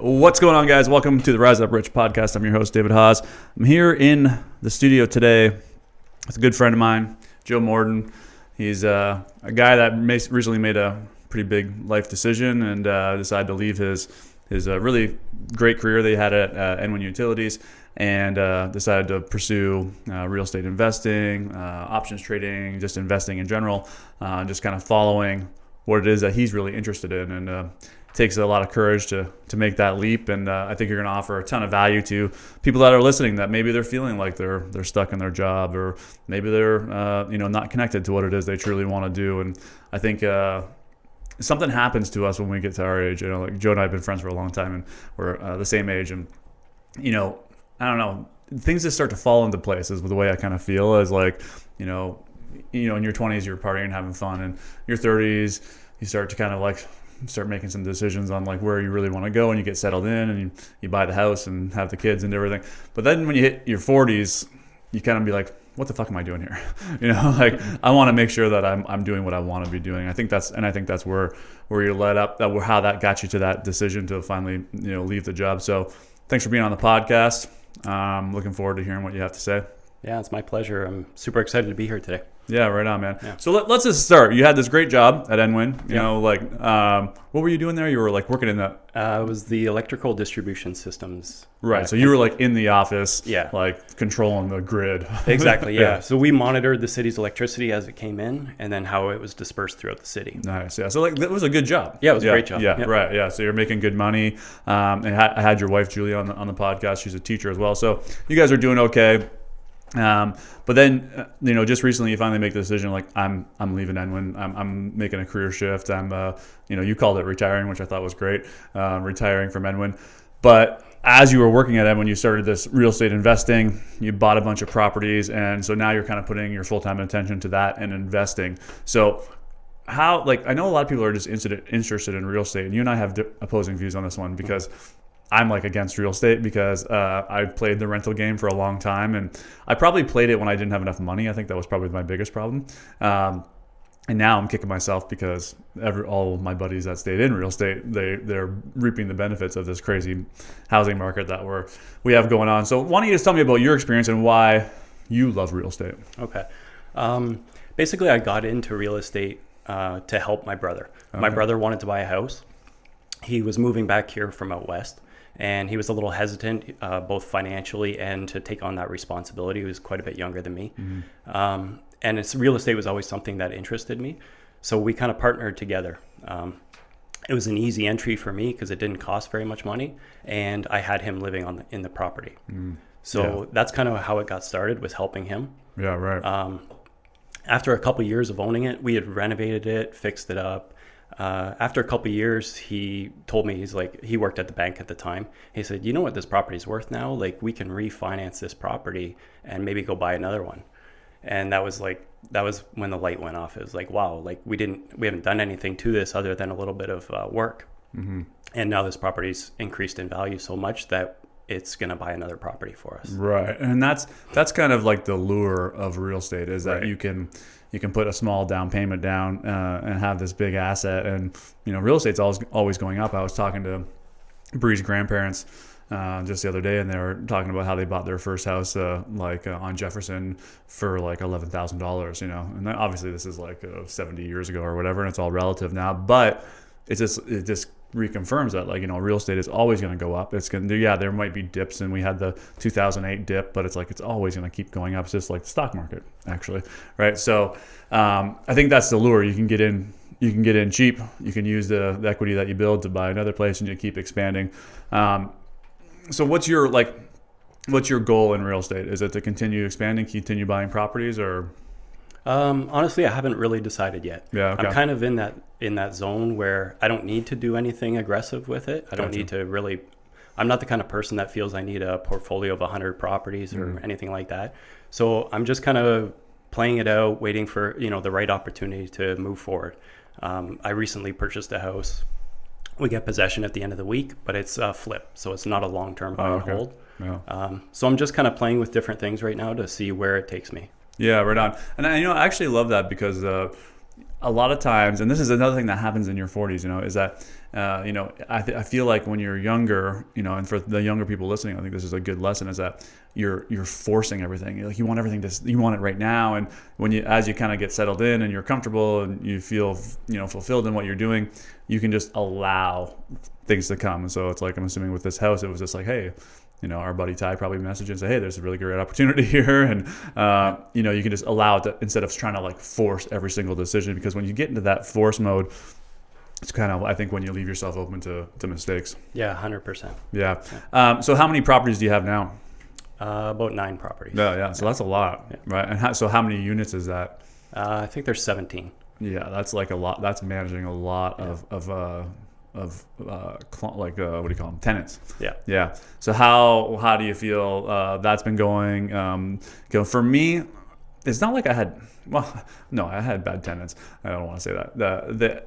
What's going on, guys? Welcome to the Rise Up Rich podcast. I'm your host, David Haas. I'm here in the studio today with a good friend of mine, Joe Morden. He's a guy that recently made a pretty big life decision and decided to leave his really great career that he had at N1 Utilities and decided to pursue real estate investing, options trading, just investing in general, just kind of following what it is that he's really interested in. And takes a lot of courage to make that leap, and I think you're going to offer a ton of value to people that are listening that maybe they're feeling like they're stuck in their job, or maybe they're not connected to what it is they truly want to do. And I think something happens to us when we get to our age. Like Joe and I have been friends for a long time, and we're the same age, and I don't know, things just start to fall into place is the way I kind of feel. Is like in your 20s you're partying and having fun, and your 30s you start to kind of start making some decisions on like where you really want to go, and you get settled in and you buy the house and have the kids and everything. But then when you hit your 40s, you kind of be like, what the fuck am I doing here? I want to make sure that I'm doing what I want to be doing. I think that's where you led up, how that got you to that decision to finally leave the job. So thanks for being on the podcast. Looking forward to hearing what you have to say. Yeah, it's my pleasure. I'm super excited to be here today. Yeah, right on, man. Yeah. So let's just start. You had this great job at N1. What were you doing there? You were working in that. It was the electrical distribution systems. Right. So you were in the office. Yeah. Controlling the grid. Exactly. Yeah. So we monitored the city's electricity as it came in, and then how it was dispersed throughout the city. Nice. Yeah. So that was a good job. Yeah, it was a great job. Yeah. Yep. Right. Yeah. So you're making good money. And I had your wife Julia on the podcast. She's a teacher as well. So you guys are doing okay. But then, just recently you finally make the decision, I'm leaving N1. I'm making a career shift. I'm, you called it retiring, which I thought was great, retiring from N1. But as you were working at N1, you started this real estate investing. You bought a bunch of properties. And so now you're kind of putting your full-time attention to that and investing. So how, I know a lot of people are just interested in real estate, and you and I have opposing views on this one because I'm against real estate because I played the rental game for a long time, and I probably played it when I didn't have enough money. I think that was probably my biggest problem. And now I'm kicking myself because all of my buddies that stayed in real estate, they're reaping the benefits of this crazy housing market that we have going on. So why don't you just tell me about your experience and why you love real estate? Okay. Basically, I got into real estate to help my brother. Okay. My brother wanted to buy a house. He was moving back here from out west. And he was a little hesitant, both financially and to take on that responsibility. He was quite a bit younger than me. Mm-hmm. And real estate was always something that interested me. So we kind of partnered together. It was an easy entry for me because it didn't cost very much money. And I had him living in the property. Mm-hmm. So that's kind of how it got started, was helping him. Yeah, right. After a couple of years of owning it, we had renovated it, fixed it up. After a couple of years, he told me, he worked at the bank at the time. He said, you know what this property is worth now? We can refinance this property and maybe go buy another one. And that was when the light went off. It was wow, we haven't done anything to this other than a little bit of work. Mm-hmm. And now this property's increased in value so much that it's going to buy another property for us. Right. And that's kind of the lure of real estate is that you can put a small down payment down and have this big asset. And, real estate's always going up. I was talking to Bree's grandparents just the other day, and they were talking about how they bought their first house on Jefferson for $11,000, and then obviously this is 70 years ago or whatever, and it's all relative now. But it just reconfirms that real estate is always going to go up. It's going to, there might be dips, and we had the 2008 dip, but it's it's always going to keep going up. It's just like the stock market, actually, right? So I think that's the lure. You can get in cheap. You can use the equity that you build to buy another place, and you keep expanding. So what's your goal in real estate? Is it to continue expanding, continue buying properties, or? Honestly, I haven't really decided yet. Yeah, okay. I'm kind of in that zone where I don't need to do anything aggressive with it. I don't need to really. I'm not the kind of person that feels I need a portfolio of 100 properties or anything like that. So I'm just kind of playing it out, waiting for the right opportunity to move forward. I recently purchased a house. We get possession at the end of the week, but it's a flip, so it's not a long-term buy and hold. Yeah. So I'm just kind of playing with different things right now to see where it takes me. Yeah, right on. And I actually love that because a lot of times, and this is another thing that happens in your 40s, is that, I feel like when you're younger, and for the younger people listening, I think this is a good lesson, is that you're forcing everything. Like you want everything you want it right now. And as you kind of get settled in and you're comfortable and you feel, fulfilled in what you're doing, you can just allow things to come. And so it's like, I'm assuming with this house, it was just like, hey, our buddy Ty probably messaged and say, hey, there's a really great opportunity here. And, you can just allow it to, instead of trying to like force every single decision, because when you get into that force mode, it's kind of, I think, when you leave yourself open to mistakes. Yeah, 100%. Yeah. So how many properties do you have now? About 9 properties. Yeah. So that's a lot, right? And how many units is that? I think there's 17. Yeah, that's like a lot. That's managing a lot of what do you call them? Tenants. Yeah. So how do you feel that's been going? For me, it's not like I had. Well, no, I had bad tenants. I don't want to say that.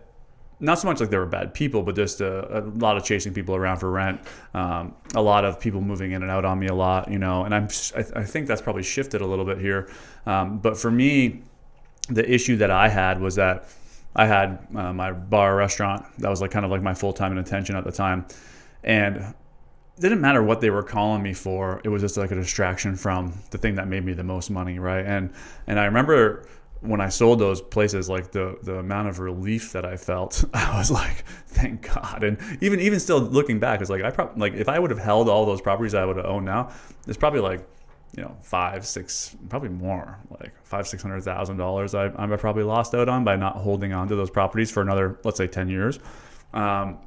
Not so much like they were bad people, but just a lot of chasing people around for rent. A lot of people moving in and out on me a lot, and I think that's probably shifted a little bit here. But for me, the issue that I had was that I had my bar restaurant. That was like kind of like my full-time and attention at the time. And it didn't matter what they were calling me for. It was just like a distraction from the thing that made me the most money, right? And I remember when I sold those places, like the amount of relief that I felt, I was like, thank God. And even still looking back, it's like if I would have held all those properties I would have owned now, it's probably like, probably more, like $500,000-$600,000 I probably lost out on by not holding on to those properties for another, let's say, 10 years. But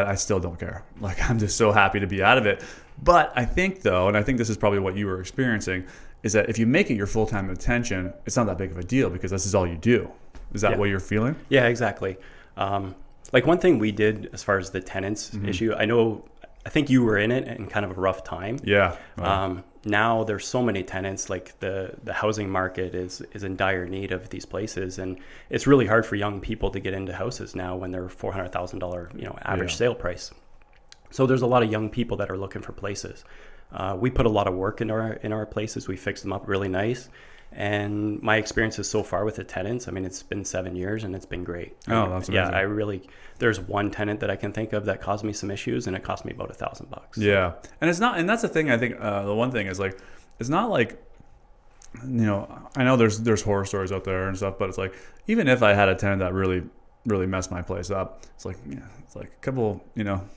I still don't care. Like, I'm just so happy to be out of it. But I think though, and I think this is probably what you were experiencing, is that if you make it your full-time attention, it's not that big of a deal because this is all you do. Is that what you're feeling? Yeah, exactly. Like one thing we did as far as the tenants issue, I think you were in it in kind of a rough time. Yeah. Now there's so many tenants, like the housing market is in dire need of these places. And it's really hard for young people to get into houses now when they're $400,000, average sale price. So there's a lot of young people that are looking for places. We put a lot of work in our places. We fixed them up really nice. And my experiences so far with the tenants, it's been 7 years and it's been great. Oh, that's amazing. Yeah, there's one tenant that I can think of that caused me some issues, and it cost me about $1,000. Yeah. And it's not, and that's the thing, I think the one thing is like, it's not like, I know there's horror stories out there and stuff, but it's like, even if I had a tenant that really, really messed my place up, it's like a couple,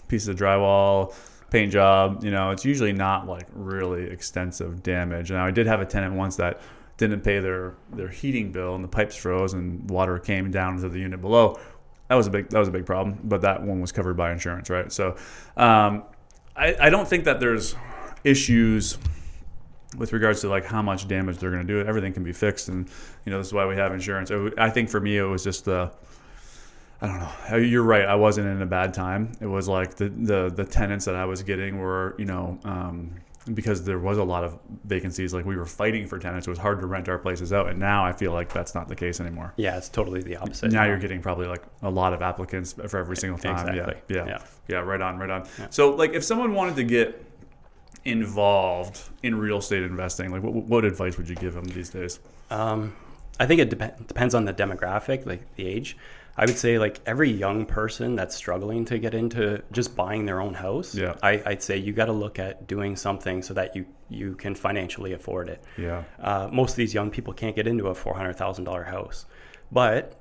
pieces of drywall, paint job, it's usually not like really extensive damage. Now I did have a tenant once that didn't pay their heating bill and the pipes froze and water came down into the unit below. That was a big problem, but that one was covered by insurance, right? So I don't think that there's issues with regards to like how much damage they're going to do. Everything can be fixed, and this is why we have insurance. I think for me it was just I don't know. You're right. I wasn't in a bad time. It was like the tenants that I was getting were, because there was a lot of vacancies. Like we were fighting for tenants. It was hard to rent our places out. And now I feel like that's not the case anymore. Yeah, it's totally the opposite. Now you're getting probably like a lot of applicants for every single time. Exactly. Yeah. Right on. Yeah. So like if someone wanted to get involved in real estate investing, like what advice would you give them these days? I think it depends on the demographic, like the age. I would say like every young person that's struggling to get into just buying their own house, I'd say you got to look at doing something so that you can financially afford it. Yeah. Most of these young people can't get into a $400,000 house, but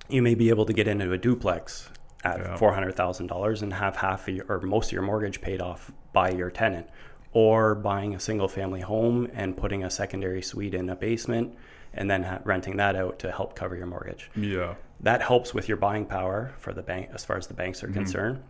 you may be able to get into a duplex at $400,000 and have half or most of your mortgage paid off by your tenant, or buying a single family home and putting a secondary suite in a basement and then renting that out to help cover your mortgage. Yeah. That helps with your buying power for the bank as far as the banks are concerned.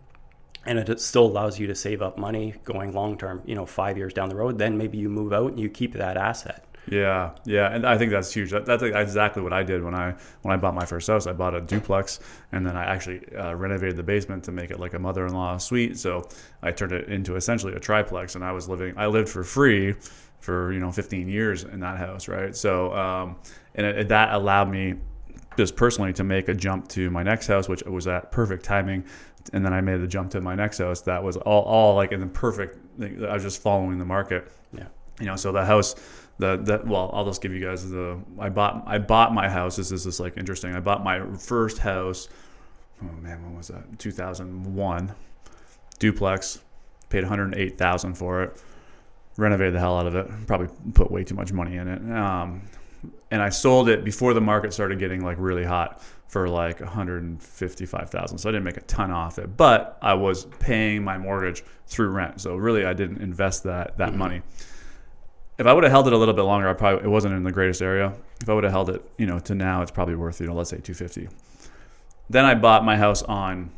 And it still allows you to save up money going long term, 5 years down the road. Then maybe you move out and you keep that asset. Yeah. And I think that's huge. That's exactly what I did when I bought my first house. I bought a duplex, and then I actually renovated the basement to make it like a mother-in-law suite. So I turned it into essentially a triplex, and I lived for free for 15 years in that house, right? So that allowed me just personally to make a jump to my next house, which was at perfect timing. And then I made the jump to my next house that was all like in the perfect. I was just following the market. Yeah. So the house Well, I'll just give you guys I bought my house. This is just like interesting. I bought my first house. Oh man, when was that? 2001, duplex. Paid $108,000 for it. Renovated the hell out of it. Probably put way too much money in it. And I sold it before the market started getting like really hot for like $155,000. So I didn't make a ton off it, but I was paying my mortgage through rent. So really, I didn't invest that money. If I would have held it a little bit longer, it wasn't in the greatest area. If I would have held it, to now, it's probably worth, let's say $250,000. Then I bought my house on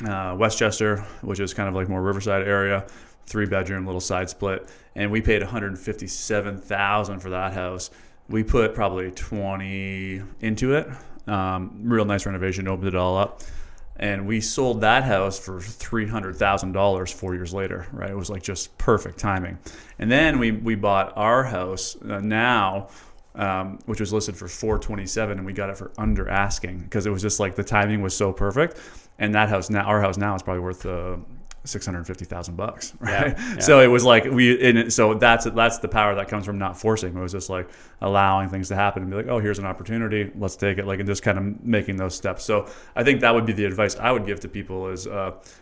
Westchester, which is kind of like more Riverside area, 3-bedroom, little side split, and we paid $157,000 for that house. We put probably 20 into it. Real nice renovation, opened it all up. And we sold that house for $300,000 4 years later, right? It was like just perfect timing. And then we bought our house now, which was listed for $427,000, and we got it for under asking because it was just like the timing was so perfect. And that house now, our house now, is probably worth $650,000, right? Yeah. So it was like so that's the power that comes from not forcing. It was just like allowing things to happen and be like, oh, here's an opportunity, let's take it, like, and just kind of making those steps. So I think that would be the advice I would give to people is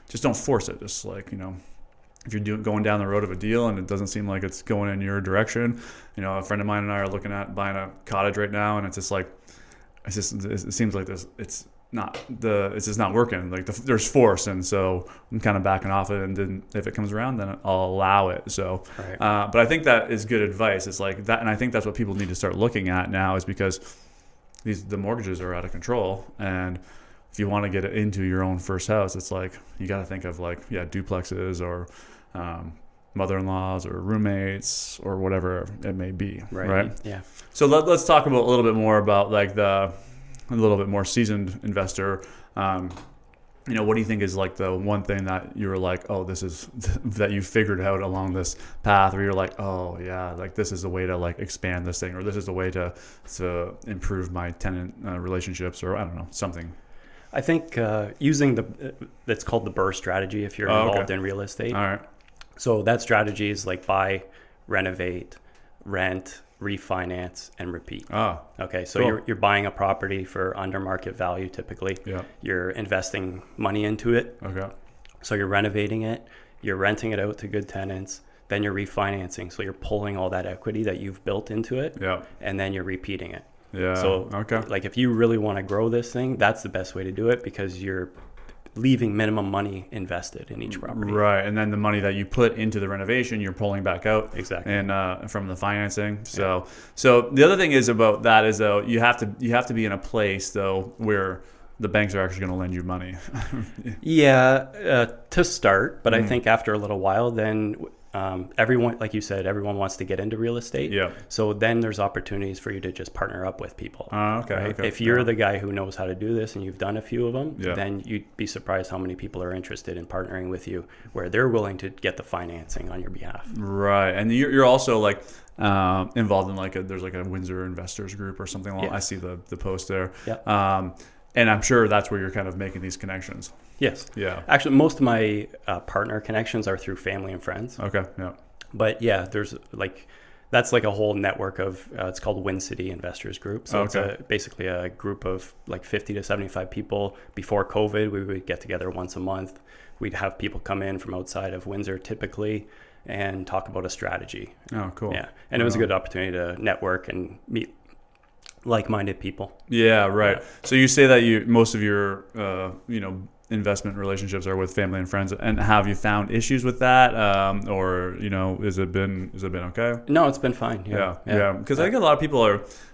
just don't force it. Just like, if you're going down the road of a deal and it doesn't seem like it's going in your direction, a friend of mine and I are looking at buying a cottage right now, and it's just like, it seems like it's just not working. Like there's force, and so I'm kind of backing off it. And then if it comes around, then I'll allow it. So, right. But I think that is good advice. It's like that, and I think that's what people need to start looking at now, is because the mortgages are out of control, and if you want to get it into your own first house, it's like you got to think of like duplexes or mother-in-laws or roommates or whatever it may be. Right? Yeah. So let's talk about a little bit more about like a little bit more seasoned investor. What do you think is like the one thing that you were like, oh, this is that you figured out along this path, where you're like, oh yeah, like this is a way to like expand this thing, or this is a way to improve my tenant relationships, or I don't know, something. I think using that's called the BRRRR strategy if you're involved in real estate. All right. So that strategy is like buy, renovate, rent, refinance, and repeat. Okay. So cool. You're buying a property for under market value typically. Yeah. You're investing money into it. Okay. So you're renovating it, you're renting it out to good tenants, then you're refinancing. So you're pulling all that equity that you've built into it. Yeah. And then you're repeating it. Yeah. So like if you really want to grow this thing, that's the best way to do it, because you're leaving minimum money invested in each property. Right. And then the money that you put into the renovation, you're pulling back out. Exactly. And from the financing. So the other thing is about that is though, you have to be in a place though where the banks are actually going to lend you money. To start, but I think after a little while, then everyone, like you said, everyone wants to get into real estate. Yeah. So then there's opportunities for you to just partner up with people. Okay. If you're the guy who knows how to do this and you've done a few of them, then you'd be surprised how many people are interested in partnering with you, where they're willing to get the financing on your behalf. Right. And you're also like involved in there's like a Windsor investors group or something. I see the post there. Yeah. And I'm sure that's where you're kind of making these connections. Yes. Yeah. Actually, most of my partner connections are through family and friends. Okay. Yeah. But there's that's like a whole network of, it's called Wind City Investors Group. So it's basically a group of like 50 to 75 people. Before COVID, we would get together once a month. We'd have people come in from outside of Windsor typically and talk about a strategy. Oh, cool. Yeah. And it was a good opportunity to network and meet like-minded people. Yeah, right. So you say that most of your investment relationships are with family and friends, and have you found issues with that, or has it been okay? No, it's been fine. Yeah. Because I think a lot of people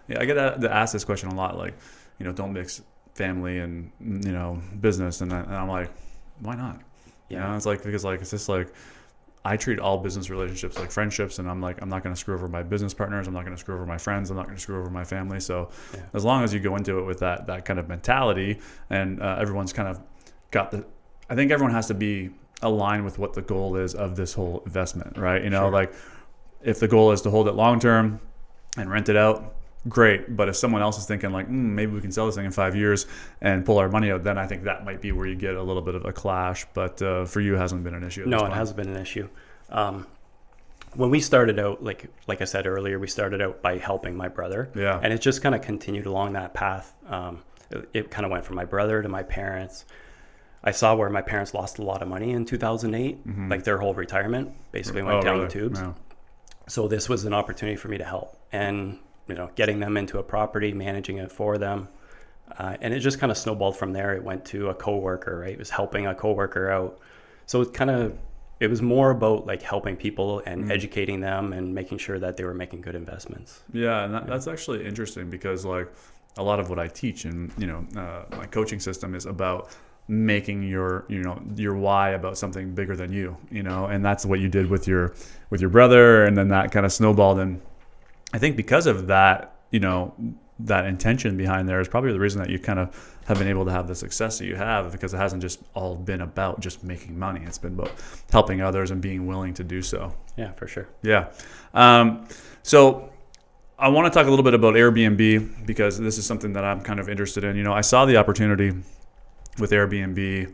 I get asked this question a lot, like, don't mix family and business, and I'm like, why not? Yeah. It's like, because it's just like, I treat all business relationships like friendships, and I'm like, I'm not going to screw over my business partners. I'm not going to screw over my friends. I'm not going to screw over my family. So as long as you go into it with that kind of mentality, and everyone's kind of I think everyone has to be aligned with what the goal is of this whole investment, right? Sure. Like if the goal is to hold it long-term and rent it out, great. But if someone else is thinking like, maybe we can sell this thing in 5 years and pull our money out, then I think that might be where you get a little bit of a clash. But for you, it hasn't been an issue. No, it hasn't been an issue. when we started out, like I said earlier, we started out by helping my brother. Yeah. And it just kind of continued along that path. It kind of went from my brother to my parents. I saw where my parents lost a lot of money in 2008. Mm-hmm. Like their whole retirement basically went down really? the tubes. Yeah. So this was an opportunity for me to help, and getting them into a property, managing it for them. And it just kind of snowballed from there. It went to a coworker, right? It was helping a coworker out. So it was more about like helping people and educating them and making sure that they were making good investments. Yeah, and that's actually interesting because like a lot of what I teach and my coaching system is about making your why about something bigger than you, and that's what you did with your brother, and then that kind of snowballed. And I think because of that, that intention behind there is probably the reason that you kind of have been able to have the success that you have, because it hasn't just all been about just making money. It's been about helping others and being willing to do so. Yeah, for sure. Yeah. So I want to talk a little bit about Airbnb, because this is something that I'm kind of interested in. I saw the opportunity with Airbnb,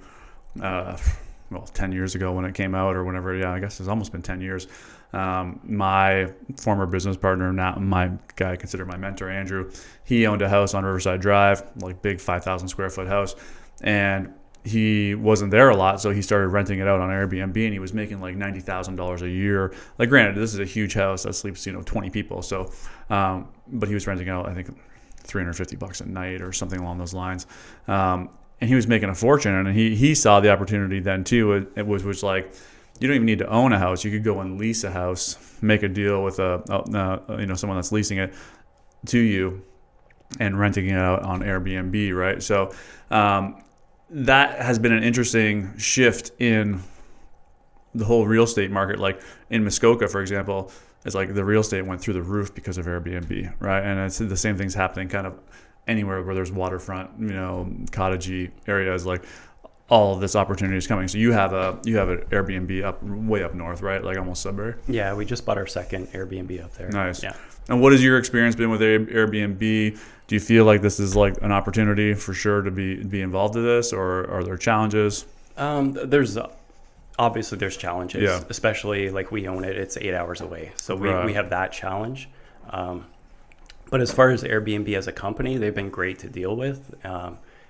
10 years ago when it came out, or whenever. Yeah, I guess it's almost been 10 years. My former business partner, now my guy I consider my mentor, Andrew, he owned a house on Riverside Drive, like big 5,000 square foot house, and he wasn't there a lot, so he started renting it out on Airbnb, and he was making like $90,000 a year. Like, granted, this is a huge house that sleeps 20 people, so but he was renting out, I think, $350 a night or something along those lines. And he was making a fortune, and he saw the opportunity then too. It was like, you don't even need to own a house. You could go and lease a house, make a deal with someone that's leasing it to you and renting it out on Airbnb, right? So that has been an interesting shift in the whole real estate market. Like in Muskoka, for example, it's like the real estate went through the roof because of Airbnb, right? And it's the same thing's happening kind of anywhere where there's waterfront, cottagey areas. Like all of this opportunity is coming. So you have an Airbnb way up north, right? Like almost Sudbury. Yeah, we just bought our second Airbnb up there. Nice. Yeah. And what has your experience been with Airbnb? Do you feel like this is like an opportunity for sure to be involved in this, or are there challenges? There's challenges, Yeah. Especially like we own it. It's 8 hours away. So Right. we have that challenge. But as far as Airbnb as a company, they've been great to deal with.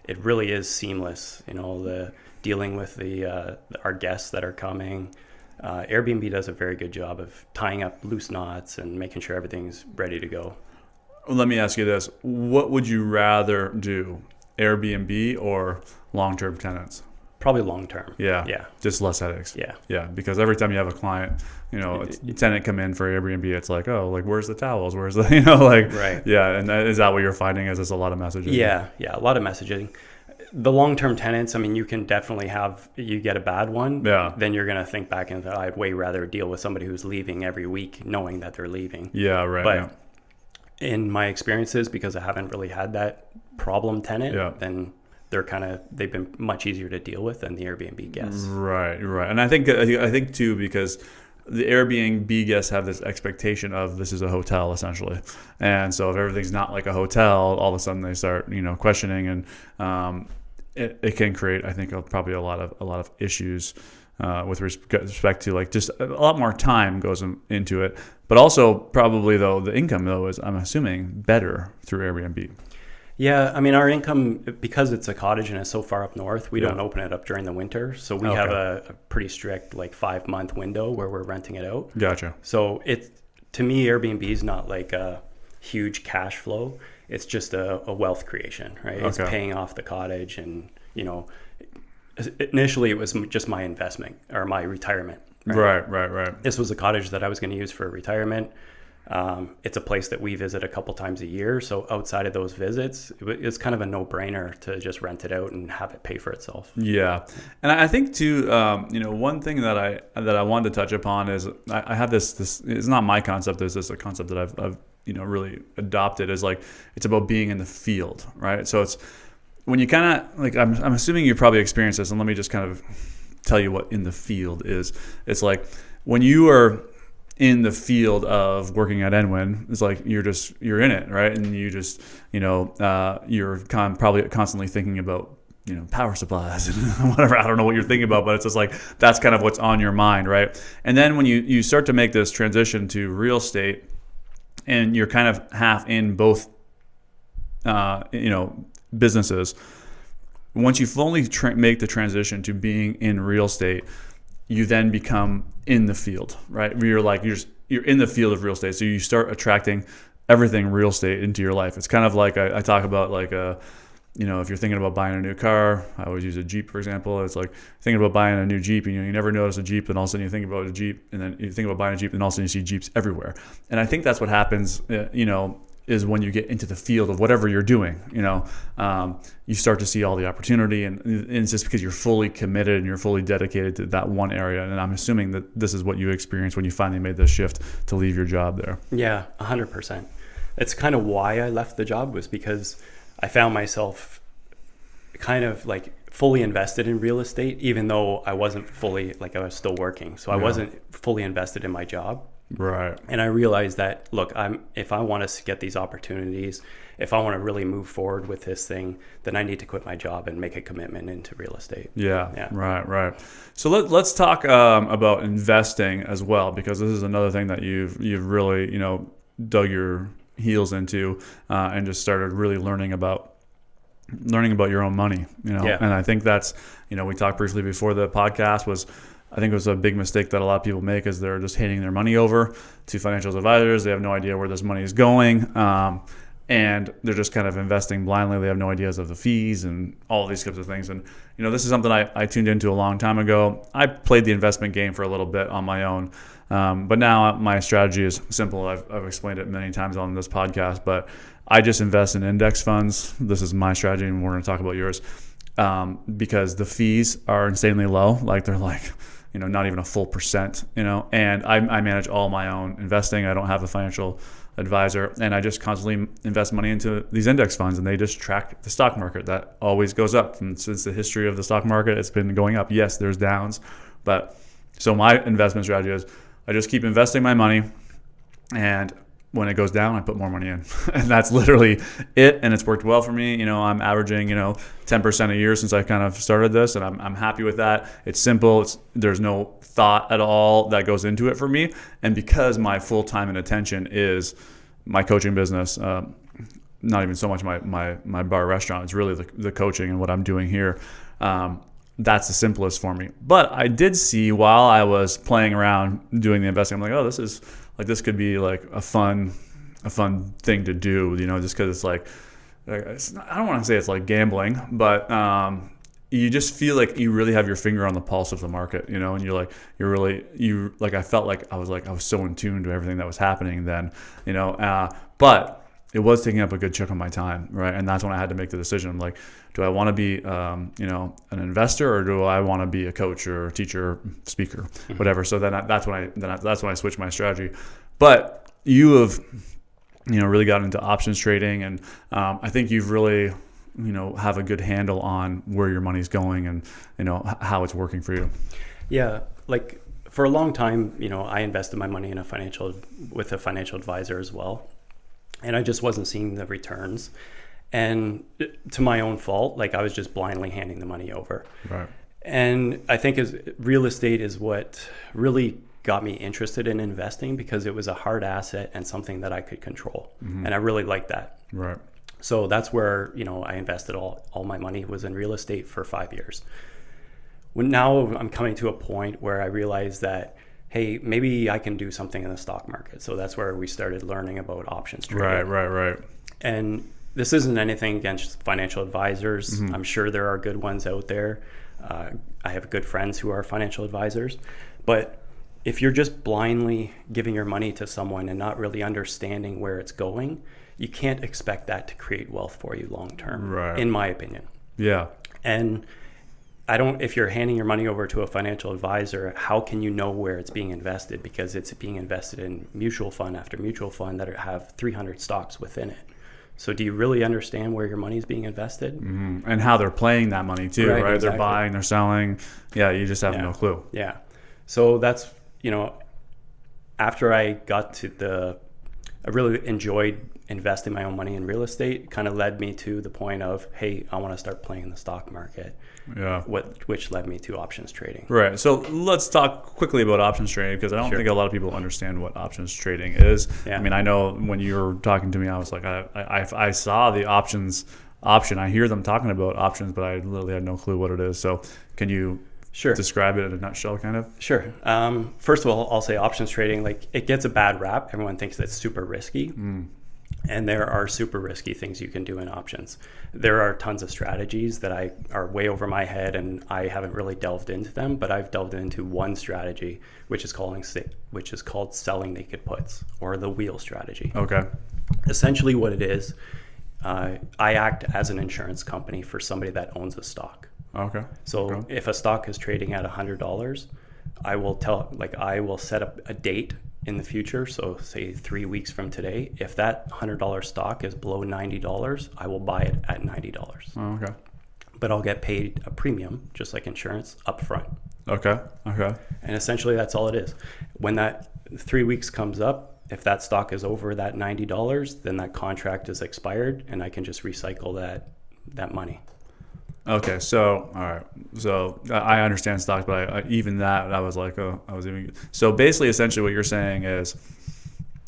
It really is seamless, the dealing with our guests that are coming. Airbnb does a very good job of tying up loose knots and making sure everything's ready to go. Let me ask you this. What would you rather do, Airbnb or long-term tenants? Probably long-term. Yeah. Yeah. Just less headaches. Yeah. Yeah. Because every time you have a client, a tenant come in for Airbnb, it's like, oh, like, where's the towels? Where's the, Right. Yeah. And is that what you're finding? Is this a lot of messaging? Yeah. Yeah. A lot of messaging. The long-term tenants, you can definitely you get a bad one. Yeah. Then you're going to think back and I'd way rather deal with somebody who's leaving every week knowing that they're leaving. Yeah. Right. But in my experiences, because I haven't really had that problem tenant, then they've been much easier to deal with than the Airbnb guests. Right. And I think too, because the Airbnb guests have this expectation of this is a hotel essentially, and so if everything's not like a hotel, all of a sudden they start questioning, and it can create, I think, probably a lot of issues with respect to like just a lot more time goes into it, but also probably though the income though is, I'm assuming, better through Airbnb. Yeah, our income, because it's a cottage and it's so far up north, we don't open it up during the winter. So we have a pretty strict 5-month window where we're renting it out. Gotcha. So to me, Airbnb is not like a huge cash flow. It's just a wealth creation, right? It's paying off the cottage, and initially it was just my investment or my retirement. Right. This was a cottage that I was going to use for retirement. It's a place that we visit a couple times a year. So outside of those visits, it's kind of a no-brainer to just rent it out and have it pay for itself. Yeah. And I think too, one thing that I wanted to touch upon is I have this, it's not my concept. There's this a concept that I've really adopted, is like, it's about being in the field, right? So it's when you kind of like, I'm assuming you probably experienced this, and let me just kind of tell you what in the field is. It's like when you are in the field of working at Enwin, it's like you're in it, right? And you just, you're probably constantly thinking about power supplies and whatever. I don't know what you're thinking about, but it's just like that's kind of what's on your mind, right? And then when you start to make this transition to real estate, and you're kind of half in both, businesses. Once you fully make the transition to being in real estate, you then become in the field, right? You're in the field of real estate, so you start attracting everything real estate into your life. It's kind of like I talk about like if you're thinking about buying a new car, I always use a Jeep, for example. It's like thinking about buying a new Jeep, and you never notice a Jeep, and all of a sudden you think about a Jeep, and then you think about buying a Jeep, and all of a sudden you see Jeeps everywhere. And I think that's what happens, is when you get into the field of whatever you're doing, you start to see all the opportunity, and it's just because you're fully committed and you're fully dedicated to that one area. And I'm assuming that this is what you experienced when you finally made the shift to leave your job there. Yeah, 100%. It's kind of why I left the job, was because I found myself kind of like fully invested in real estate, even though I wasn't fully, like I was still working. So I wasn't fully invested in my job. Right. And I realized that, look, if I want to get these opportunities, if I want to really move forward with this thing, then I need to quit my job and make a commitment into real estate. Yeah. Right. So let's talk about investing as well, because this is another thing that you've really, dug your heels into and just started really learning about your own money, And I think that's, we talked briefly before the podcast I think it was a big mistake that a lot of people make, is they're just handing their money over to financial advisors. They have no idea where this money is going. And they're just kind of investing blindly. They have no ideas of the fees and all these types of things. And, this is something I tuned into a long time ago. I played the investment game for a little bit on my own. But now my strategy is simple. I've explained it many times on this podcast, but I just invest in index funds. This is my strategy, and we're going to talk about yours. Because the fees are insanely low. Like they're like, not even a full percent, and I manage all my own investing. I don't have a financial advisor, and I just constantly invest money into these index funds, and they just track the stock market. That always goes up. And since the history of the stock market, it's been going up. Yes, there's downs, but so my investment strategy is I just keep investing my money, and when it goes down, I put more money in. And that's literally it. And it's worked well for me. I'm averaging, 10% a year since I kind of started this, and I'm happy with that. It's simple. There's no thought at all that goes into it for me. And because my full time and attention is my coaching business, not even so much my bar restaurant, it's really the coaching and what I'm doing here. That's the simplest for me. But I did see while I was playing around doing the investing, I'm like, oh, this could be like a fun thing to do, just because it's like, I don't want to say it's like gambling, but you just feel like you really have your finger on the pulse of the market, and I felt like I was so in tune to everything that was happening then, but it was taking up a good chunk of my time, right? And that's when I had to make the decision. I'm like, do I want to be, an investor, or do I want to be a coach or a teacher, speaker, whatever? So that's when I switched my strategy. But you have, really got into options trading, and I think you've really, have a good handle on where your money's going and, how it's working for you. Yeah, like for a long time, I invested my money in with a financial advisor as well. And I just wasn't seeing the returns. And to my own fault, like I was just blindly handing the money over. Right. And I think real estate is what really got me interested in investing, because it was a hard asset and something that I could control. Mm-hmm. And I really liked that. Right. So that's where, I invested all my money was in real estate for 5 years. Now I'm coming to a point where I realize that, hey, maybe I can do something in the stock market. So that's where we started learning about options trading. Right. And this isn't anything against financial advisors. Mm-hmm. I'm sure there are good ones out there. I have good friends who are financial advisors. But if you're just blindly giving your money to someone and not really understanding where it's going, you can't expect that to create wealth for you long term, in my opinion. Yeah. And if you're handing your money over to a financial advisor, how can you know where it's being invested? Because it's being invested in mutual fund after mutual fund that have 300 stocks within it. So do you really understand where your money is being invested? Mm-hmm. And how they're playing that money too, right? Exactly. They're buying, they're selling. Yeah, you just have no clue. Yeah. So that's, after I got to I really enjoyed investing my own money in real estate. It kind of led me to the point of, hey, I want to start playing in the stock market. Yeah. Which led me to options trading. Right. So let's talk quickly about options trading, because I don't think a lot of people understand what options trading is. Yeah. I mean, I know when you were talking to me, I was like, I saw the option. I hear them talking about options, but I literally had no clue what it is. So can you describe it in a nutshell, kind of? Sure. First of all, I'll say options trading, like, it gets a bad rap. Everyone thinks that's super risky. And there are super risky things you can do in options. There are tons of strategies that are way over my head, and I haven't really delved into them, but I've delved into one strategy, which is called selling naked puts, or the wheel strategy. Okay. Essentially what it is, I act as an insurance company for somebody that owns a stock. Okay. So if a stock is trading at $100, I will set up a date in the future. So say 3 weeks from today, if that $100 stock is below $90, I will buy it at $90. Oh, okay. But I'll get paid a premium, just like insurance, up front. Okay. And essentially that's all it is. When that 3 weeks comes up, if that stock is over that $90, then that contract is expired, and I can just recycle that money. Okay, so all right, so I understand stocks, but I was like, so basically, essentially, what you're saying is,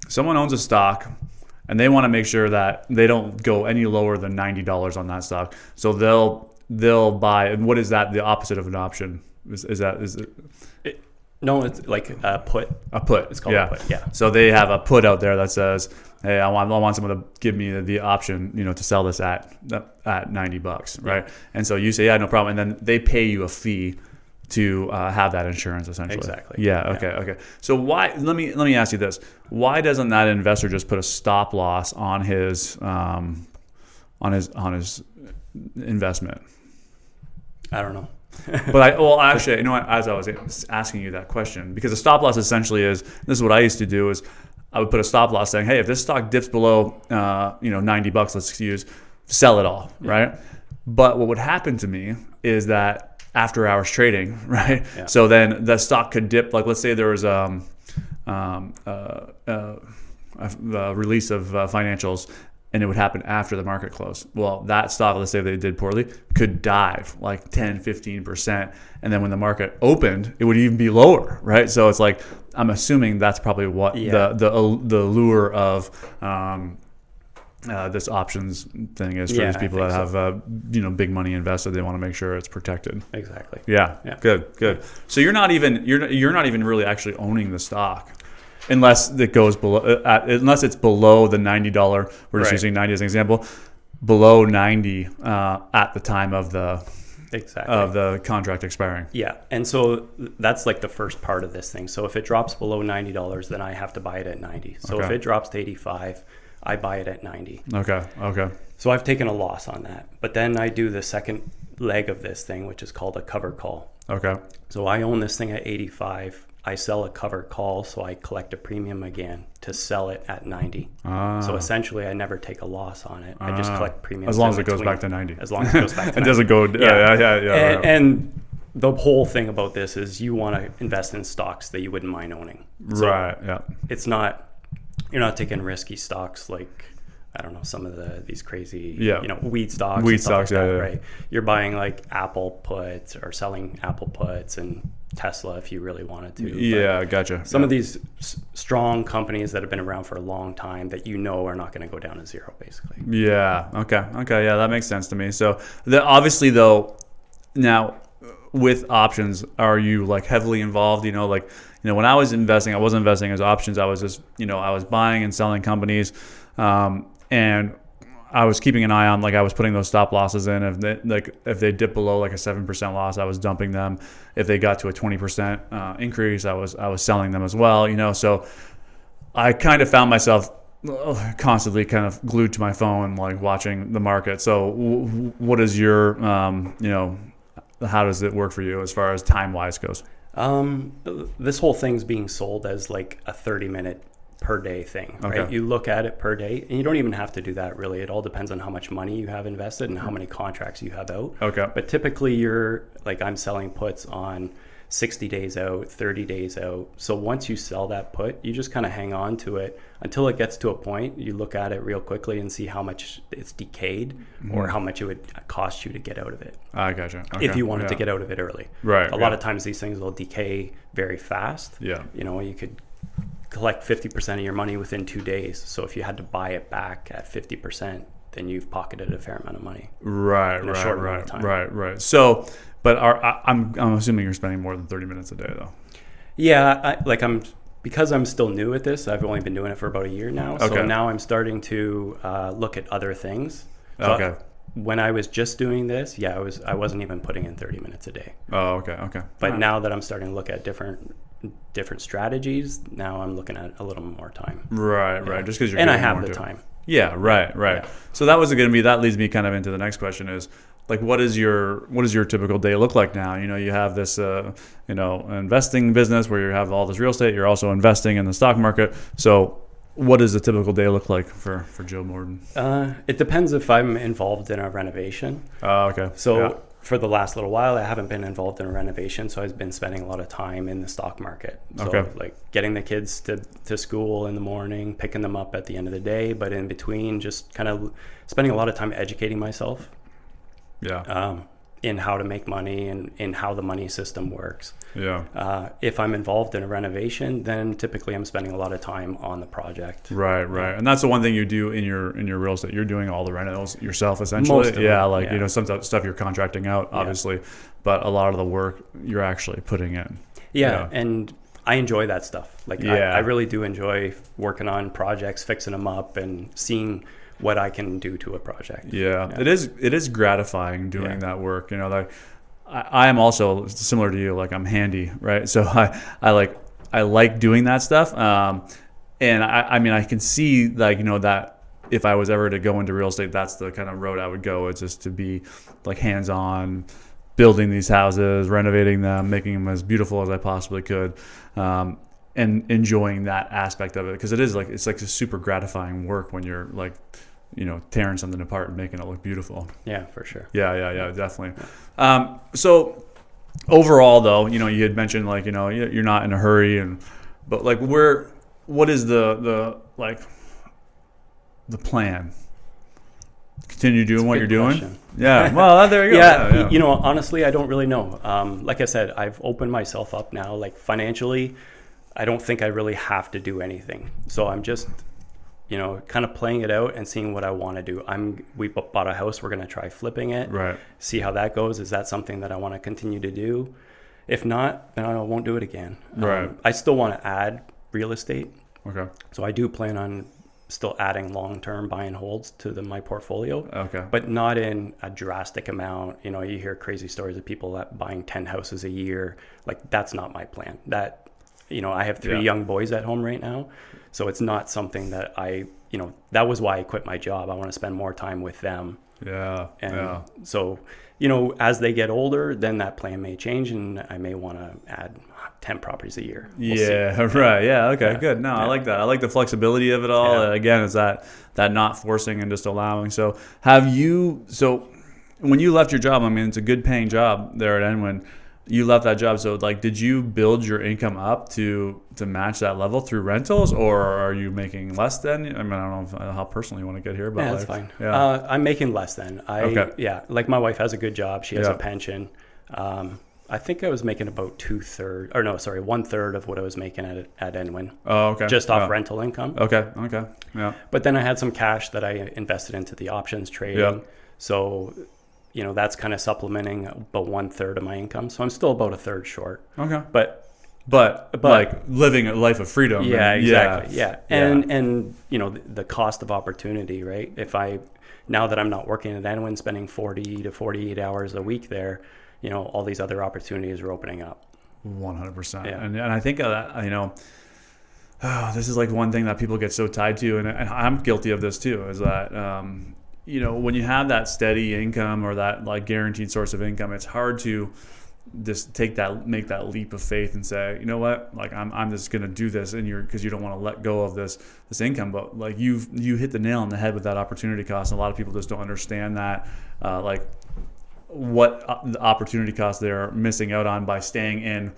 someone owns a stock, and they want to make sure that they don't go any lower than $90 on that stock, so they'll buy. And what is that? The opposite of an option is it? No, it's like a put. A put. It's called a put. Yeah. So they have a put out there that says, hey, I want someone to give me the option, to sell this at $90, right? Yeah. And so you say, yeah, no problem, and then they pay you a fee to have that insurance, essentially. Exactly. Yeah. Okay. So why? Let me ask you this: why doesn't that investor just put a stop loss on his investment? I don't know. But actually, you know what? As I was asking you that question, because a stop loss essentially is, this is what I used to do, is I would put a stop loss saying, hey, if this stock dips below, $90, let's use, sell it all, right? But what would happen to me is that after hours trading, right? Yeah. So then the stock could dip, like let's say there was a release of financials, and it would happen after the market closed. Well, that stock, let's say they did poorly, could dive like 10, 15%. And then when the market opened, it would even be lower, right? So it's like, I'm assuming that's probably what the lure of this options thing is for these people that have big money invested. They want to make sure it's protected. Exactly. Yeah. Good. So you're not even really actually owning the stock. Unless it goes below, unless it's below the $90. We're just using 90 as an example. Below 90 at the time of the contract expiring. Yeah, and so that's like the first part of this thing. So if it drops below $90, then I have to buy it at 90. So if it drops to 85, I buy it at 90. Okay. So I've taken a loss on that, but then I do the second leg of this thing, which is called a cover call. Okay. So I own this thing at 85. I sell a cover call, so I collect a premium again to sell it at 90. So essentially, I never take a loss on it. I just collect premiums. As long as it goes back to 90. As long as it goes back to 90. It doesn't go... Yeah. And the whole thing about this is you want to invest in stocks that you wouldn't mind owning. So right, yeah. It's not... You're not taking risky stocks like... I don't know, some of these crazy, weed stocks. Weed stocks, like that, right? You're buying like Apple puts or selling Apple puts and Tesla if you really wanted to. Yeah, gotcha. Some of these strong companies that have been around for a long time that are not going to go down to zero, basically. Yeah, okay. Yeah, that makes sense to me. So obviously, though, now with options, are you like heavily involved? When I was investing, I wasn't investing as options. I was just, I was buying and selling companies. And I was keeping an eye on, like I was putting those stop losses in. If they dip below like a 7% loss, I was dumping them. If they got to a 20% increase, I was selling them as well. So I kind of found myself constantly kind of glued to my phone, like watching the market. So what is your, how does it work for you as far as time wise goes? This whole thing's being sold as like a 30-minute per day thing, right? Okay. You look at it per day, and you don't even have to do that really. It all depends on how much money you have invested and how many contracts you have out. Okay. But typically I'm selling puts on 60 days out, 30 days out. So once you sell that put, you just kind of hang on to it until it gets to a point. You look at it real quickly and see how much it's decayed or how much it would cost you to get out of it. I gotcha. Okay. If you wanted to get out of it early. Right. A lot of times these things will decay very fast. Yeah. You know, you could collect 50% of your money within 2 days. So if you had to buy it back at 50%, then you've pocketed a fair amount of money. Right. In a short amount of time. Right. So, but I'm assuming you're spending more than 30 minutes a day though. Yeah, because I'm still new at this. I've only been doing it for about a year now. Okay. So now I'm starting to look at other things. So Okay. When I was just doing this, I wasn't even putting in 30 minutes a day. Oh, okay. But now that I'm starting to look at different strategies, now I'm looking at a little more time. Right. Just because you're and I getting have more the to it. time. Yeah, right. Yeah. So that leads me kind of into the next question is like, what does your typical day look like now? You know, you have this, investing business where you have all this real estate. You're also investing in the stock market. So what does a typical day look like for Joe Morden? It depends if I'm involved in a renovation. Okay. So for the last little while, I haven't been involved in a renovation, so I've been spending a lot of time in the stock market. So like getting the kids to school in the morning, picking them up at the end of the day, but in between just kind of spending a lot of time educating myself in how to make money and in how the money system works. Yeah. If I'm involved in a renovation, then typically I'm spending a lot of time on the project. Right. And that's the one thing you do in your real estate. You're doing all the renos yourself, essentially. Most of them, some stuff you're contracting out, obviously, but a lot of the work you're actually putting in. Yeah. And I enjoy that stuff. I really do enjoy working on projects, fixing them up, and seeing what I can do to a project. Yeah. It is gratifying doing that work. You know, like I am also similar to you. Like I'm handy, right? So I like doing that stuff. And I can see that if I was ever to go into real estate, that's the kind of road I would go. It's just to be like hands-on, building these houses, renovating them, making them as beautiful as I possibly could. And enjoying that aspect of it, because it's like a super gratifying work when you're like, tearing something apart and making it look beautiful. Yeah, for sure. Yeah, definitely. So overall though, you had mentioned like, you're not in a hurry, but like what is the plan? Continue doing what you're doing? Yeah. Well, there you go. Yeah. Honestly, I don't really know. Like I said, I've opened myself up now. Like financially, I don't think I really have to do anything. So I'm just, kind of playing it out and seeing what I want to do. We bought a house. We're going to try flipping it. Right. See how that goes. Is that something that I want to continue to do? If not, then I won't do it again. Right. I still want to add real estate. Okay. So I do plan on still adding long-term buy and holds to my portfolio. Okay. But not in a drastic amount. You hear crazy stories of people buying 10 houses a year. Like that's not my plan. I have 3 young boys at home right now. So it's not something that that was why I quit my job. I want to spend more time with them. Yeah. And so, as they get older, then that plan may change and I may want to add 10 properties a year. We'll see. Right. Yeah. Okay, good. No, I like that. I like the flexibility of it all. Yeah. Again, it's that not forcing and just allowing. So when you left your job, it's a good paying job there at Enwyn. You left that job, so like, did you build your income up to match that level through rentals, or are you making less than? I don't know how personal you want to get here, but that's fine. Yeah. I'm making less than. Like my wife has a good job. She has a pension. I think I was making about 1/3 of what I was making at Enwyn. Oh, okay. Just off rental income. Okay. Yeah. But then I had some cash that I invested into the options trading. Yeah. So, that's kind of supplementing about 1/3 of my income. So I'm still about 1/3 short. Okay. But like living a life of freedom. Yeah, exactly. Yeah. And the cost of opportunity, right? Now that I'm not working at Enwyn, spending 40 to 48 hours a week there, all these other opportunities are opening up. 100%. Yeah. And I think that, this is like one thing that people get so tied to, and I'm guilty of this too, is that, when you have that steady income or that like guaranteed source of income, it's hard to just make that leap of faith and say, you know what, like I'm just going to do this, and because you don't want to let go of this income. But like you hit the nail on the head with that opportunity cost. And a lot of people just don't understand that, like what the opportunity cost they're missing out on by staying in,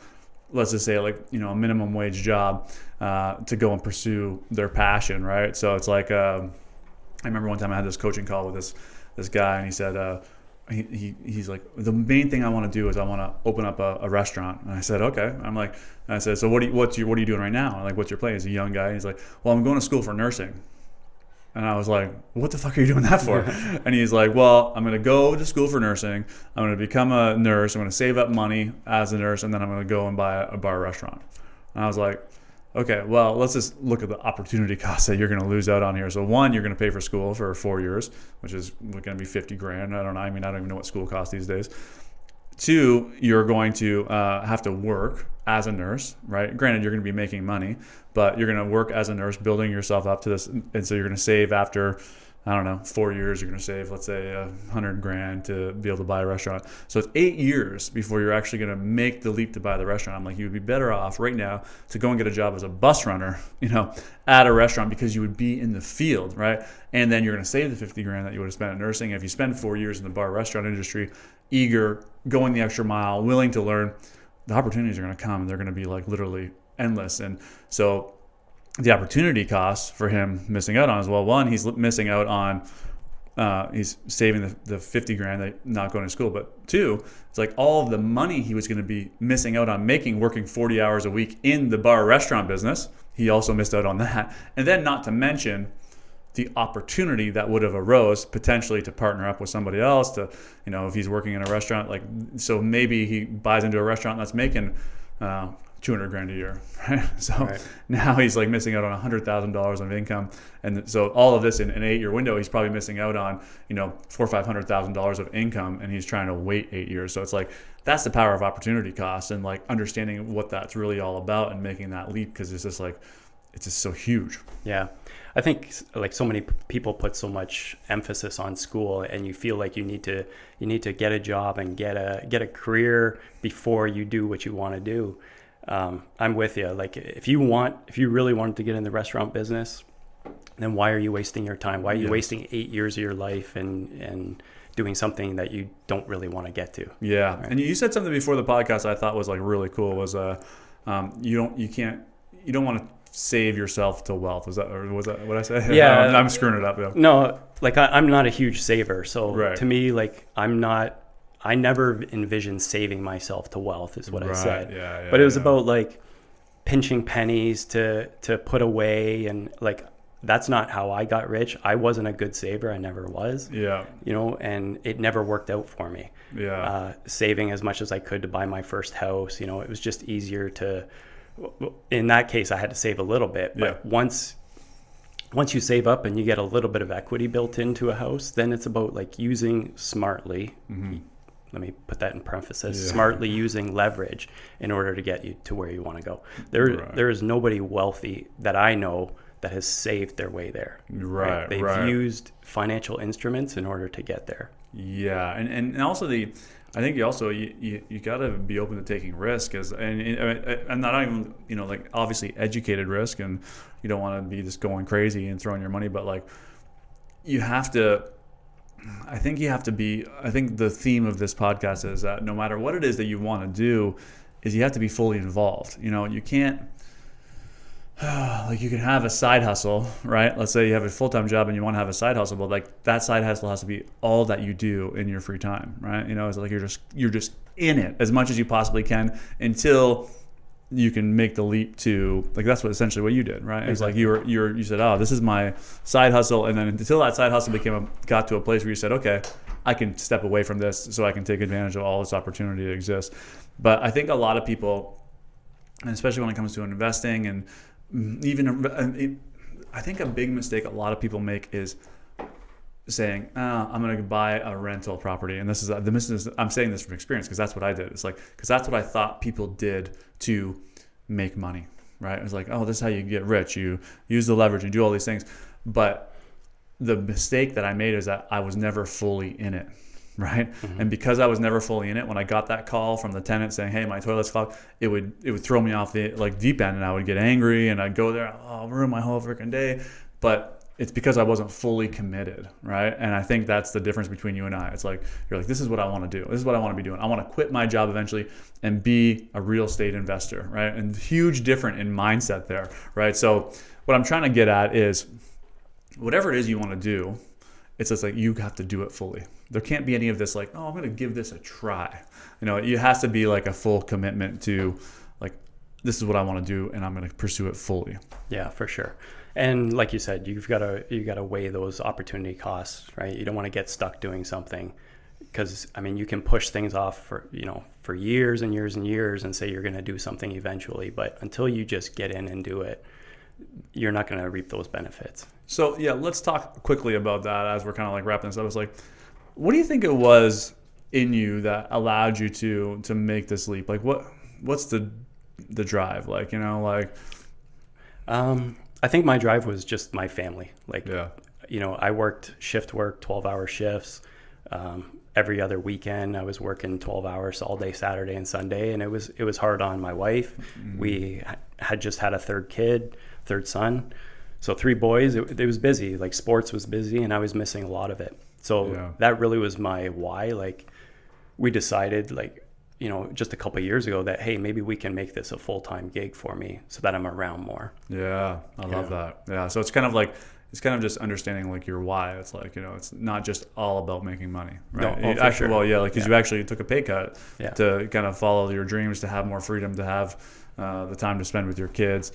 let's just say like, you know, a minimum wage job to go and pursue their passion, right? So it's like, I remember one time I had this coaching call with this guy, and he said, he's like, the main thing I want to do is I want to open up a restaurant. And I said, okay. I said, so what are you doing right now? Like, what's your plan? He's a young guy. And he's like, well, I'm going to school for nursing. And I was like, what the fuck are you doing that for? And he's like, well, I'm going to go to school for nursing. I'm going to become a nurse. I'm going to save up money as a nurse. And then I'm going to go and buy a bar restaurant. And I was like, okay, well, let's just look at the opportunity costs that you're going to lose out on here. So one, you're going to pay for school for 4 years, which is going to be $50,000. I don't know. I mean, I don't even know what school costs these days. Two, you're going to have to work as a nurse, right? Granted, you're going to be making money, but you're going to work as a nurse, building yourself up to this. And so you're going to save after, I don't know, 4 years, you're going to save, let's say, $100,000 to be able to buy a restaurant. So it's 8 years before you're actually going to make the leap to buy the restaurant. I'm like, you would be better off right now to go and get a job as a bus runner, you know, at a restaurant, because you would be in the field, right? And then you're going to save the $50,000 that you would have spent at nursing. If you spend 4 years in the bar restaurant industry, eager, going the extra mile, willing to learn, the opportunities are going to come, and they're going to be like literally endless. And so the opportunity cost for him missing out on is, well, one, he's missing out on he's saving the $50,000 that not going to school, but two, it's like all of the money he was going to be missing out on making working 40 hours a week in the bar restaurant business. He also missed out on that. And then not to mention the opportunity that would have arose potentially to partner up with somebody else to, you know, if he's working in a restaurant, like, so maybe he buys into a restaurant that's making $200,000 a year, right? So right. Now he's like missing out on $100,000 of income. And so all of this in an 8-year window, he's probably missing out on, you know, $400,000 or $500,000 of income, and he's trying to wait 8 years. So it's like, that's the power of opportunity cost, and like understanding what that's really all about and making that leap, because it's just like, it's just so huge. Yeah. I think like so many people put so much emphasis on school, and you feel like you need to get a job and get a career before you do what you want to do. I'm with you. Like if you really wanted to get in the restaurant business, then why are you wasting your time? Why are you wasting 8 years of your life and doing something that you don't really want to get to? Yeah. Right? And you said something before the podcast I thought was like really cool, was you don't want to save yourself to wealth. Was that what I said? Yeah. I'm screwing it up. Yeah. No, like I'm not a huge saver. So right. To me, like I never envisioned saving myself to wealth is what I said. Yeah, but it was about like pinching pennies to put away, and like, that's not how I got rich. I wasn't a good saver. I never was. Yeah. You know, and it never worked out for me. Yeah. Saving as much as I could to buy my first house, you know, it was just easier to, in that case, I had to save a little bit. But once you save up and you get a little bit of equity built into a house, then it's about like using smartly. Mm-hmm. Let me put that in parentheses. Yeah. Smartly using leverage in order to get you to where you want to go. There is nobody wealthy that I know that has saved their way there. Right. They've used financial instruments in order to get there. Yeah, and also I think you got to be open to taking risk, and not even, you know, like obviously educated risk, and you don't want to be just going crazy and throwing your money, but like you have to. I think the theme of this podcast is that no matter what it is that you want to do, is you have to be fully involved. You know, you can't, like you can have a side hustle, right? Let's say you have a full-time job and you want to have a side hustle, but like that side hustle has to be all that you do in your free time, right? You know, it's like you're just in it as much as you possibly can until you can make the leap to, like, that's what essentially what you did, right? It's like you said, oh, this is my side hustle, and then until that side hustle got to a place where you said, okay, I can step away from this so I can take advantage of all this opportunity that exists. But I think a lot of people, and especially when it comes to investing, and even I think a big mistake a lot of people make is saying, I'm going to buy a rental property. And I'm saying this from experience, because that's what I did. It's like, because that's what I thought people did to make money, right? It's like, oh, this is how you get rich. You use the leverage and do all these things. But the mistake that I made is that I was never fully in it, right? Mm-hmm. And because I was never fully in it, when I got that call from the tenant saying, hey, my toilet's clogged, it would throw me off the like deep end, and I would get angry, and I'd go there, I'll ruin my whole freaking day. But it's because I wasn't fully committed, right? And I think that's the difference between you and I. It's like, you're like, this is what I want to do. This is what I want to be doing. I want to quit my job eventually and be a real estate investor, right? And huge different in mindset there, right? So what I'm trying to get at is whatever it is you want to do, it's just like you have to do it fully. There can't be any of this like, oh, I'm going to give this a try. It has to be like a full commitment to like, this is what I want to do and I'm going to pursue it fully. Yeah, for sure. And like you said, you got to weigh those opportunity costs, right? You don't want to get stuck doing something because you can push things off for years and years and years and say you're going to do something eventually, but until you just get in and do it, you're not going to reap those benefits. So yeah, let's talk quickly about that as we're kind of like wrapping this up. It's like, what do you think it was in you that allowed you to make this leap? Like what's the drive? Like, I think my drive was just my family. Like, yeah. I worked shift work, 12-hour shifts. Every other weekend I was working 12 hours all day, Saturday and Sunday. And it was hard on my wife. Mm-hmm. We had just had a third son. So 3 boys, it was busy. Like sports was busy and I was missing a lot of it. So that really was my why. Like we decided just a couple of years ago that, hey, maybe we can make this a full-time gig for me so that I'm around more. Yeah, I love that. Yeah, so it's kind of just understanding like your why. It's like, it's not just all about making money, right? No, for sure. Well, yeah, because you actually took a pay cut to kind of follow your dreams, to have more freedom, to have the time to spend with your kids.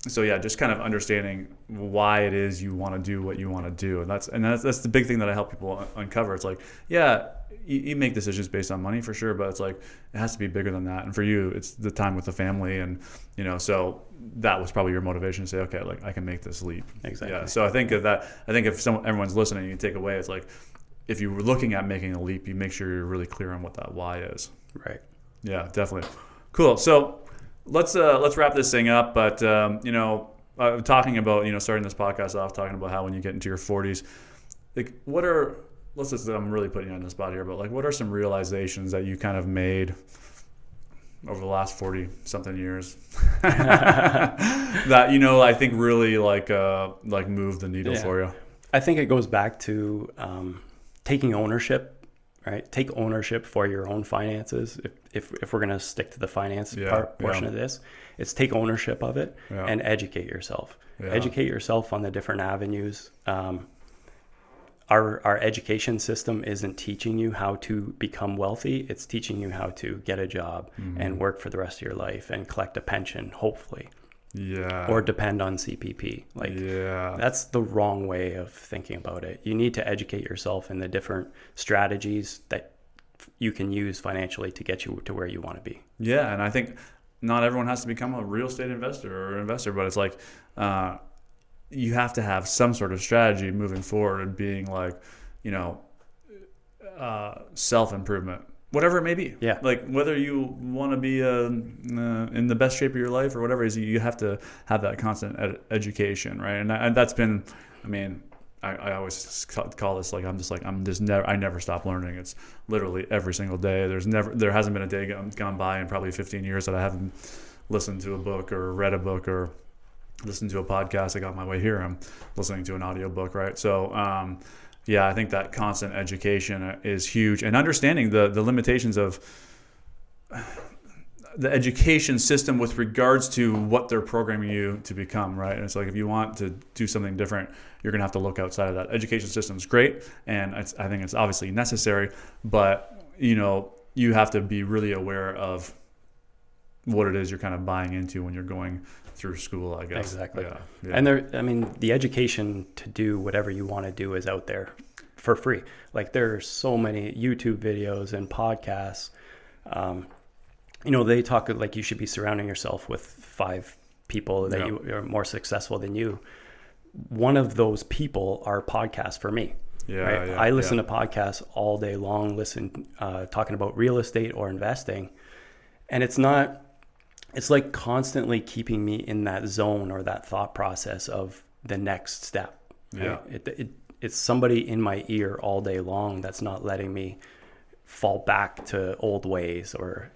So yeah, just kind of understanding why it is you want to do what you want to do, and that's the big thing that I help people uncover. It's like, yeah, you make decisions based on money for sure, but it's like it has to be bigger than that. And for you, it's the time with the family, and so that was probably your motivation to say, okay, like I can make this leap. Exactly. Yeah. So I think if everyone's listening, you take away, it's like if you were looking at making a leap, you make sure you're really clear on what that why is. Right. Yeah, definitely. Cool. So let's wrap this thing up. But talking about starting this podcast off, talking about how when you get into your 40s, like I'm really putting you on the spot here, but like what are some realizations that you kind of made over the last 40 something years that I think really like moved the needle for you? I think it goes back to taking ownership, right? Take ownership for your own finances. If we're going to stick to the finance portion of this, it's take ownership of it and educate yourself. Yeah. Educate yourself on the different avenues. Our education system isn't teaching you how to become wealthy. It's teaching you how to get a job and work for the rest of your life and collect a pension, hopefully. Yeah. Or depend on CPP. That's the wrong way of thinking about it. You need to educate yourself in the different strategies that you can use financially to get you to where you want to be. Yeah, and I think not everyone has to become a real estate investor, but it's like you have to have some sort of strategy moving forward and being like, self-improvement, whatever it may be. Yeah. Like whether you want to be in the best shape of your life or whatever it is, you have to have that constant education, right? And that's been, I always call this like I never stop learning. It's literally every single day. There hasn't been a day gone by in probably 15 years that I haven't listened to a book or read a book or listened to a podcast. I got my way here. I'm listening to an audiobook, right? So I think that constant education is huge, and understanding the limitations of the education system with regards to what they're programming you to become, right? And it's like if you want to do something different, you're going to have to look outside of that. Education system is great, and I think it's obviously necessary, but you have to be really aware of what it is you're kind of buying into when you're going through school, I guess. Exactly. Yeah. And the education to do whatever you want to do is out there for free. Like there's so many YouTube videos and podcasts. They talk like you should be surrounding yourself with 5 people that you are more successful than you. One of those people are podcasts for me. Right? I listen to podcasts all day long, talking about real estate or investing. And it's like constantly keeping me in that zone or that thought process of the next step. Right? Yeah. It's somebody in my ear all day long that's not letting me fall back to old ways, or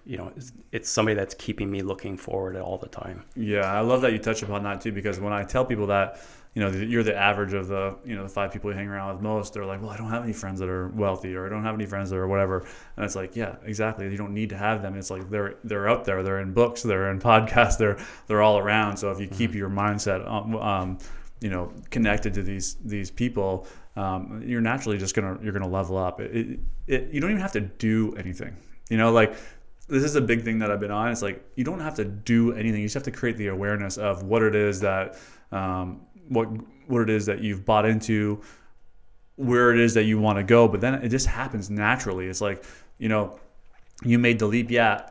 it's somebody that's keeping me looking forward all the time. Yeah, I love that you touch upon that too, because when I tell people that you're the average of the the 5 people you hang around with most, they're like, well, I don't have any friends that are wealthy, or I don't have any friends that are whatever. And it's like, yeah, exactly, you don't need to have them. It's like they're out there, they're in books, they're in podcasts, they're all around. So if you keep your mindset connected to these people, you're naturally just you're gonna level up. You don't even have to do anything. Like, this is a big thing that I've been on. It's like, you don't have to do anything. You just have to create the awareness of what it is that what it is that you've bought into, where it is that you want to go. But then it just happens naturally. It's like, you made the leap, yeah,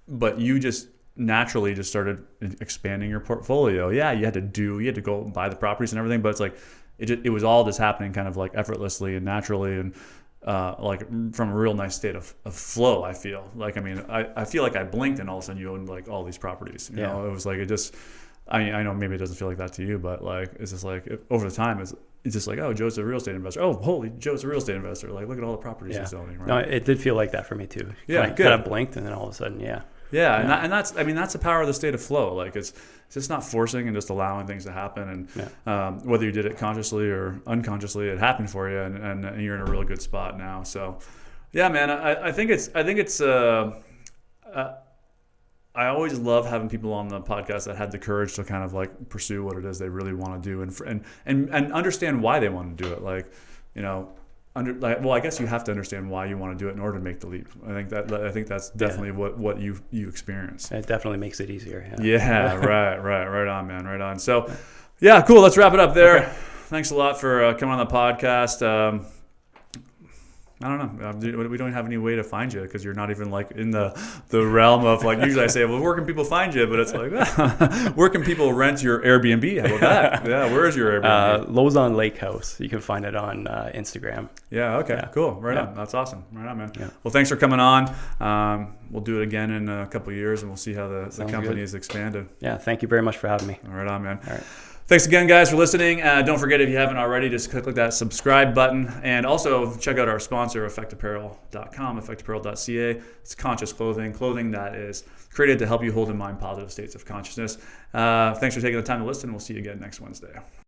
but you just naturally just started expanding your portfolio. Yeah, you had to go buy the properties and everything, but it's like it was all just happening kind of like effortlessly and naturally, and like from a real nice state of flow. I feel like, I feel like I blinked and all of a sudden you own like all these properties. It was like, it just, I know maybe it doesn't feel like that to you, but like, it's just like over the time it's just like, oh, Joe's a real estate investor. Oh, holy, Joe's a real estate investor. Like, look at all the properties he's owning. Right? No, it did feel like that for me too. Yeah, good. Kind of blinked, and then all of a sudden, yeah. And that's the power of the state of flow. Like, it's just not forcing and just allowing things to happen. And whether you did it consciously or unconsciously, it happened for you, and you're in a really good spot now. So, yeah, man, I think it's. I always love having people on the podcast that had the courage to kind of like pursue what it is they really want to do, and understand why they want to do it. Like, I guess you have to understand why you want to do it in order to make the leap. I think that's definitely what you experience. It definitely makes it easier. Yeah, right on, man, right on. So, yeah, cool. Let's wrap it up there. Okay. Thanks a lot for coming on the podcast. I don't know. We don't have any way to find you because you're not even like in the realm of like, usually I say, well, where can people find you? But it's like, where can people rent your Airbnb? How about that? Yeah, where is your Airbnb? Lozon Lake House. You can find it on Instagram. Yeah, okay, yeah. Cool. Right on. That's awesome. Right on, man. Yeah. Well, thanks for coming on. We'll do it again in a couple of years, and we'll see how the company is expanded. Yeah, thank you very much for having me. Right on, man. All right. Thanks again, guys, for listening. Don't forget, if you haven't already, just click that subscribe button. And also check out our sponsor, effectapparel.com, effectapparel.ca. It's conscious clothing that is created to help you hold in mind positive states of consciousness. Thanks for taking the time to listen. We'll see you again next Wednesday.